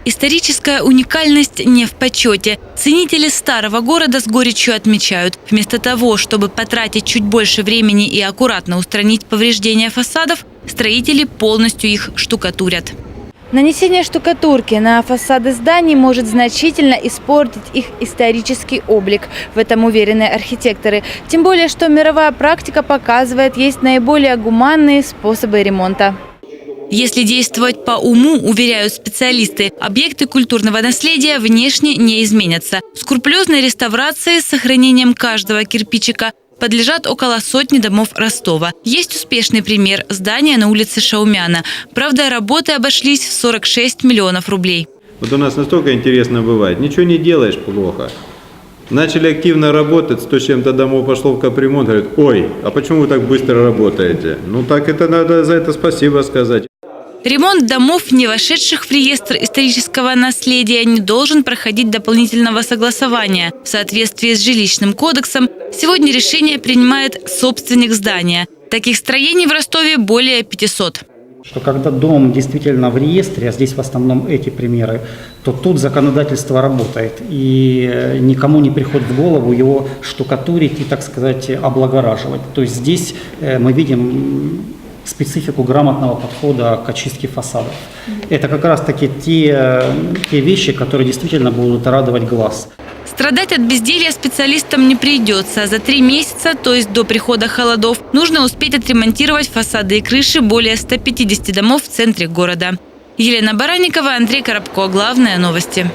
Историческая уникальность не в почете. Ценители старого города с горечью отмечают, вместо того, чтобы потратить чуть больше времени и аккуратно устранить повреждения фасадов, строители полностью их штукатурят. Нанесение штукатурки на фасады зданий может значительно испортить их исторический облик. В этом уверены архитекторы. Тем более, что мировая практика показывает, есть наиболее гуманные способы ремонта. Если действовать по уму, уверяют специалисты, объекты культурного наследия внешне не изменятся. Скрупулезной реставрации с сохранением каждого кирпичика подлежат около сотни домов Ростова. Есть успешный пример – здание на улице Шаумяна. Правда, работы обошлись в 46 миллионов рублей. Вот у нас настолько интересно бывает. Ничего не делаешь – плохо. Начали активно работать, 100 с чем-то домов пошло в капремонт. Говорят: ой, а почему вы так быстро работаете? Ну так это надо за это спасибо сказать. Ремонт домов, не вошедших в реестр исторического наследия, не должен проходить дополнительного согласования. В соответствии с жилищным кодексом сегодня решение принимает собственник здания. Таких строений в Ростове более 500. Что когда дом действительно в реестре, а здесь в основном эти примеры, то тут законодательство работает. И никому не приходит в голову его штукатурить и, так сказать, облагораживать. То есть здесь мы видим специфику грамотного подхода к очистке фасадов. Это как раз-таки те вещи, которые действительно будут радовать глаз. Страдать от безделья специалистам не придется. За 3 месяца, то есть до прихода холодов, нужно успеть отремонтировать фасады и крыши более 150 домов в центре города. Елена Баранникова, Андрей Коробко. Главные новости.